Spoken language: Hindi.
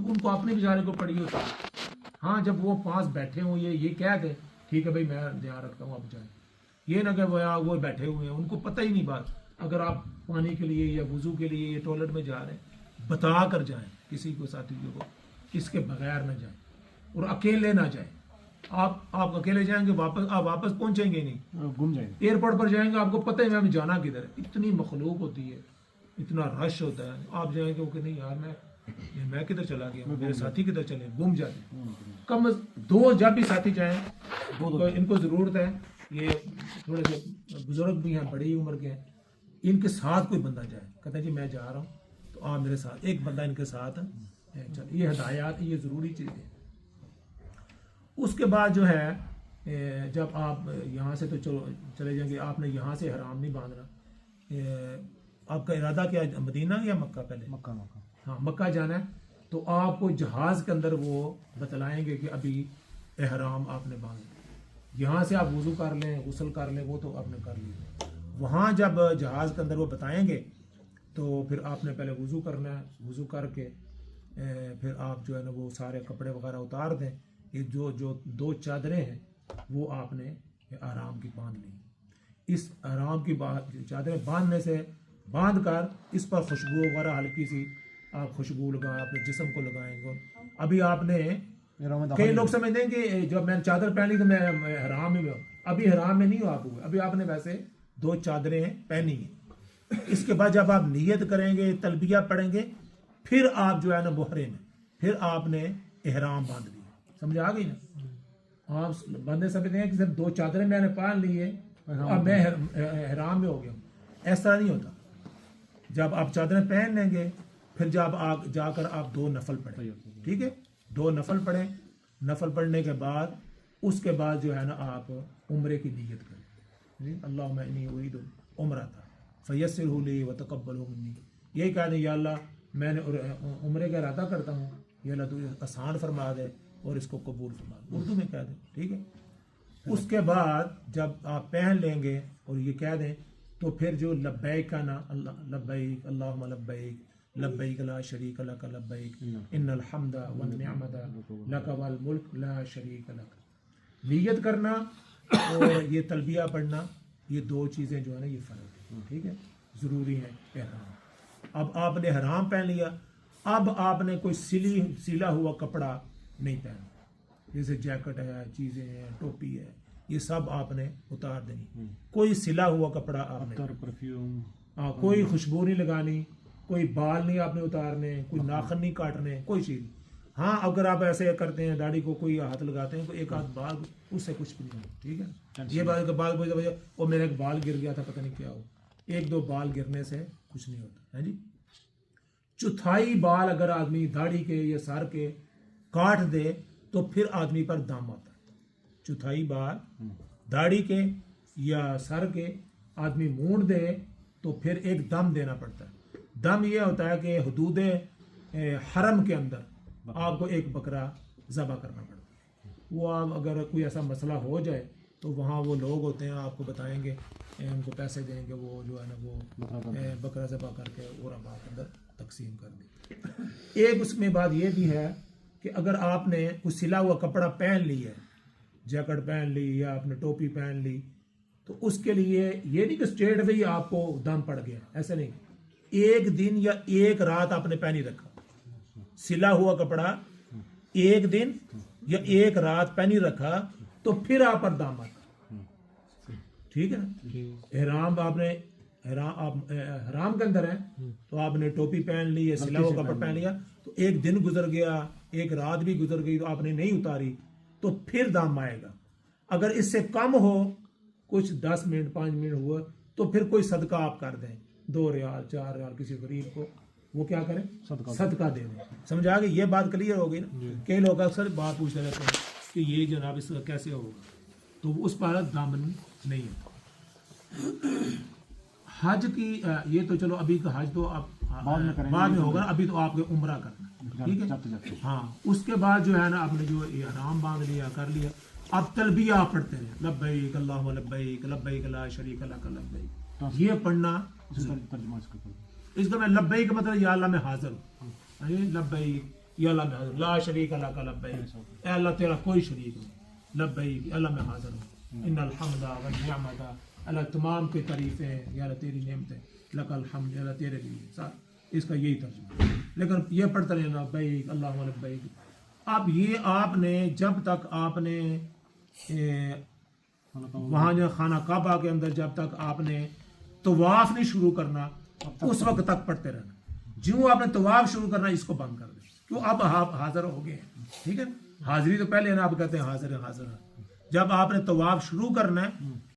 उनको अपने बेचारे को पड़ी होती है। हाँ, जब वो पास बैठे हों, ये कह दे ठीक है भाई मैं ध्यान रखता हूँ, आप जाए। ये ना कि वो बैठे हुए हैं, उनको पता ही नहीं बात। अगर आप पानी के लिए या वजू के लिए या टॉयलेट में जा रहे हैं, बता कर जाएं किसी को, साथियों को, इसके बगैर ना जाएं और अकेले ना जाएं। आप अकेले जाएंगे, आप वापस पहुंचेंगे नहीं, गुम जाएंगे। एयरपोर्ट पर जाएंगे, आपको पता ही मैं जाना किधर है। इतनी मखलूक होती है, इतना रश होता है, आप जाएंगे कि नहीं यार मैं किधर चला गया, मेरे साथी किधर चले, गुम जाते। कम दो जब भी साथी जाएं, तो इनको ज़रूरत है, ये थोड़े से बुजुर्ग भी हैं, बड़ी उम्र के हैं, इनके साथ कोई बंदा जाए, कहता है जी मैं जा रहा हूँ तो आप मेरे साथ, एक बंदा इनके साथ चल। ये हिदायत, ये ज़रूरी चीज़ है। उसके बाद जो है, जब आप यहाँ से तो चले जाएंगे, आपने यहाँ से हराम नहीं बांधना। आपका इरादा क्या है, मदीना या मक्का? पहले मक्का। हाँ, मक्का जाना है। तो आपको जहाज़ के अंदर वो बतलाएंगे कि अभी एहराम आपने बांधा। यहाँ से आप वज़ू कर लें, गुस्ल कर लें, वो तो आपने कर लिया। वहाँ जब जहाज़ के अंदर वो बताएंगे तो फिर आपने पहले वज़ू करना है। वज़ू करके फिर आप जो है ना वो सारे कपड़े वगैरह उतार दें। ये जो 2 चादरें हैं वो आपने आराम की बांध ली। इस आराम की चादरें बांध कर इस पर खुशबू वगैरह हल्की सी आप खुशबू लगाएं, अपने जिस्म को लगाएंगे। अभी आपने, कई लोग समझते हैं कि जब मैंने चादर पहन ली तो मैं हराम में हूँ। अभी हराम में नहीं हो आप हुए, अभी आपने वैसे 2 चादरें पहनी हैं। इसके बाद जब आप नियत करेंगे, तलबिया पढ़ेंगे, फिर आप जो है ना बोहरे में, फिर आपने एहराम बांध लिया। समझ आ गई ना? आप बंदे समझते हैं कि सिर्फ 2 चादरें मैंने पहन ली है अब मैं एहराम में हो गया हूँ। ऐसा नहीं होता। जब आप चादरें पहन लेंगे, फिर जब आप जाकर आप 2 नफल पढ़ें, ठीक है, 2 नफल पढ़ें। नफल पढ़ने के बाद उसके बाद जो है ना आप उम्रे की नियत करें। अल्लाहुम्मा इन्नी उरीदु उम्रता फयस्सिरहु ली व तक़ब्बलहु मिन्नी। यही कह दें, या अल्लाह मैंने उम्रे का इरादा करता हूँ, या अल्लाह तू आसान फरमा दे और इसको कबूल फरमा दे, उर्दू में कह दें, ठीक है। उसके बाद जब आप पहन लेंगे और ये कह दें, तो फिर जो लब्बैक का ना, लब्बैक अल्लाहुम्मा लब्बैक लब्बैक ला शरीक लक लब्बैक इन्नल हम्दा वन निअमता लक वल मुल्क ला शरीक लक, नियत करना और ये तलबिया पढ़ना, ये 2 चीज़ें जो है ना ये फ़र्क है, ठीक है, ज़रूरी है एहराम। अब आपने हराम पहन लिया, अब आपने कोई सिला हुआ कपड़ा नहीं पहना, जैसे जैकेट है, चीज़ें हैं, टोपी है, ये सब आपने उतार देनी। कोई सिला हुआ कपड़ा आपने, परफ्यूम, कोई खुशबू नहीं लगानी, कोई बाल नहीं आपने उतारने, कोई नाखन नहीं काटने, कोई चीज़। हाँ, अगर आप ऐसे करते हैं, दाढ़ी को कोई हाथ लगाते हैं, कोई एक हाथ बाल, उससे कुछ भी नहीं होता, ठीक है। ये बात बाल वो मेरा एक बाल गिर गया था, पता नहीं क्या हो, 1-2 बाल गिरने से कुछ नहीं होता है जी। चौथाई बाल अगर आदमी दाढ़ी के या सर के काट दे तो फिर आदमी पर दम आता है। चौथाई बाल दाढ़ी के या सर के आदमी मूंड दे तो फिर एक दम देना पड़ता है। दम ये होता है कि हुदूद हरम के अंदर आपको एक बकरा ज़बह करना पड़ता है। वो आप अगर कोई ऐसा मसला हो जाए तो वहाँ वो लोग होते हैं, आपको बताएंगे, उनको पैसे देंगे, वो जो है ना वो बकरा ज़बह करके और आप अंदर तकसीम कर दी। एक उसमें बात ये भी है कि अगर आपने कुछ सिला हुआ कपड़ा पहन लिया है, जैकेट पहन ली या आपने टोपी पहन ली, तो उसके लिए ये नहीं कि स्ट्रेट वे ही आपको दम पड़ गया, ऐसा नहीं। 1 दिन या 1 रात आपने पहन ही रखा सिला हुआ कपड़ा, 1 दिन या 1 रात पहन ही रखा, तो फिर आप पर दम आता, ठीक है ना। एहराम आपने आप हराम के अंदर है तो आपने टोपी पहन ली या सिला हुआ कपड़ा पहन लिया, तो 1 दिन गुजर गया, 1 रात भी गुजर गई तो आपने नहीं उतारी, तो फिर दाम आएगा। अगर इससे कम हो, कुछ 10 मिनट 5 मिनट हुआ, तो फिर कोई सदका आप कर दें, 2 रियाल 4 रियाल किसी गरीब को, वो क्या करें, सदका दे दें। समझ आ गई? ये बात क्लियर हो गई ना। कई लोग अक्सर बात पूछते रहते हैं कि ये जनाब इसका कैसे होगा, तो उस पर दामन नहीं है। हज की ये तो चलो अभी का हज तो आप बाद में होगा, अभी तो आपके उम्रा करना, ठीक है। हाँ, उसके बाद जो है ना आपने जो इहराम बांध लिया, कर लिया, अब तलबिया आप पढ़ते रहे, लब्बैक अल्लाहुम्मा लब्बैक लब्बैक ला शरीक लक लब्बैक, ये पढ़ना। इसका मैं लब्बैक मतलब या अल्लाह मैं हाजिर हूँ, लब्बैक या अल्लाह मैं हाजिर, ला शरीक अल्लाह का लब्बैक, ए अल्लाह तेरा कोई शरीक नहीं, लब्बैक अल्लाह मैं हाजिर हूँ, इन्नल हम्दा व निअमता, अल्लाह तमाम की तारीफें या अल्लाह तेरी नेमतें, लकल हम्द अल्लाह तेरे लिए साथ। इसका यही तर्जुमा है। लेकिन ये पढ़ते रहे लब्बैक अल्लाहुम्मा लब्बैक। अब ये आपने जब तक आपने वहाँ जो खाना काबा के अंदर जब तक आपने तवाफ नहीं शुरू करना उस वक्त तक पढ़ते रहना। ज्यों आपने तवाफ शुरू करना इसको बंद कर दे, क्यों अब आप हाजिर हो गए हैं, ठीक है। हाजिरी तो पहले ना आप कहते हैं हाजिर है हाजिर है। जब आपने तवाफ शुरू करना है